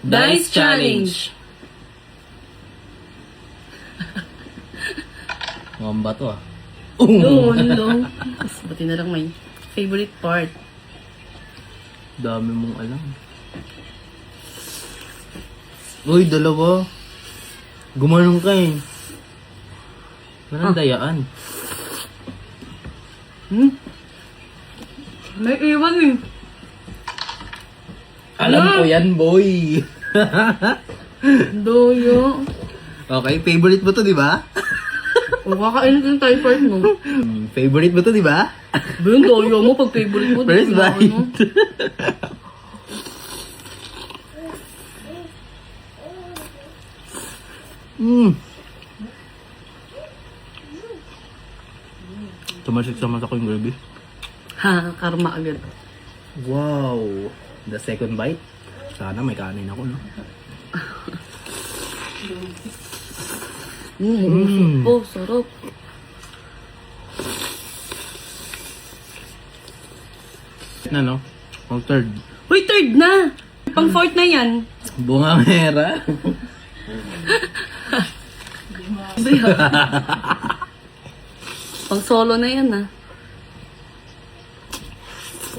Dice Challenge! Mukhang ba to ah? No. Mas buti na lang may favorite part. Dami mong alam. Uy, dalawa. Gumanong ka eh. Parang dayaan. May iwan eh. Alam ko yan, boy. Doyo. Okay, favorite mo to, di ba? O, kakainit yung Thai part mo. Favorite mo to, di ba? Yung doyo mo, pag favorite mo. First bite. Tumasik sa mata ko yung gravy. Ha, karma agad. Wow! The second bite. Sana may kanin ako, no? Oh, sarap. Na, no? Pang third. Uy, third na! Pang fourth na yan. Bungangera. Pang solo na yan ah.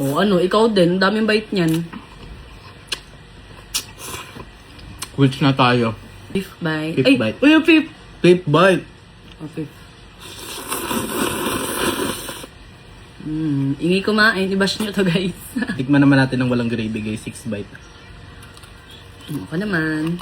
O ano, ikaw din. Daming bite niyan. Which na tayo? Fifth bite. Fifth Ay, bite. uy, yung fifth. Fifth bite. Okay. Ingay kumain. I-bash nyo to, guys. Tikman naman natin ng walang gravy, guys. 6 bite. Ako naman.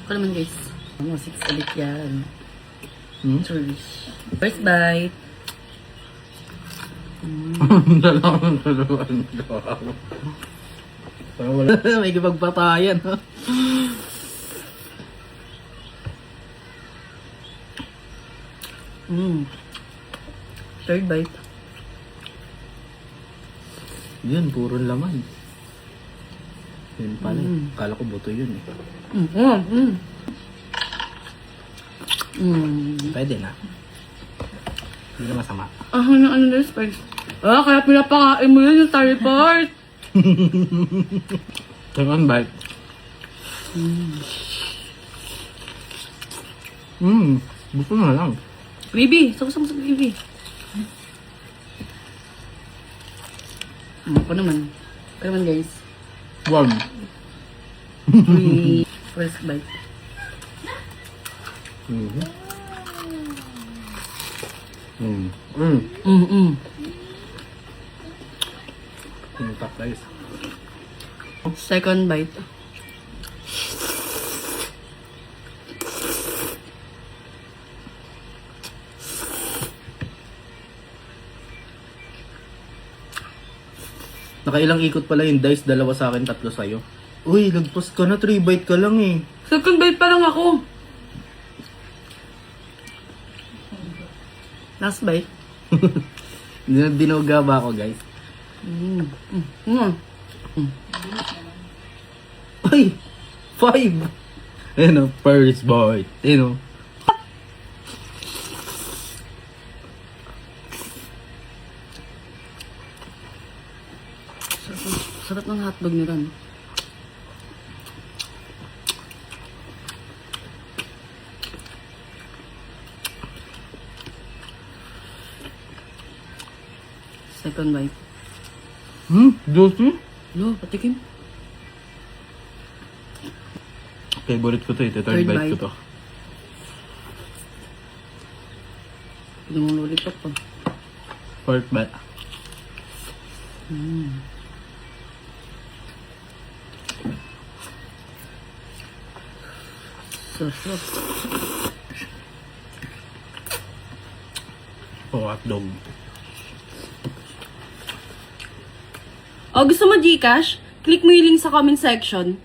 Ako naman, guys. 6 ulit yan. Sorry. First bite. Dalawang. Parang wala. May kipagpatayan, ha? Third bite. Yun, puro laman. Yun pala. Kala ko buto yun eh. Pwede na. Hindi na masama. Ano na spice? Kaya pinapakain mo yun yung Thai part. Second bite. Buto na lang. Gravy. Sakusang sa gravy. Ako naman. Ako naman, guys. Warm. First bite. Top guys. Second bite. Nakailang ikot pala yung dice, dalawa sa akin, tatlo sa'yo. Uy, lagpas ka na, 3 bite ka lang eh. Second bite pa lang ako. Last bite. Dinuga ba ako, guys? Ay! 5! Ayun o, first bite. Ayun o. Sarap ng hotdog ni Ran. Second bite. Juicy? No, patikim. Favorite ko to ito, Third third bite bite. ko to. Hindi mo lollipop pa. Fourth bite. Sarap. Oh, hotdog. O, gusto mo Gcash? Click mo yung link sa comment section.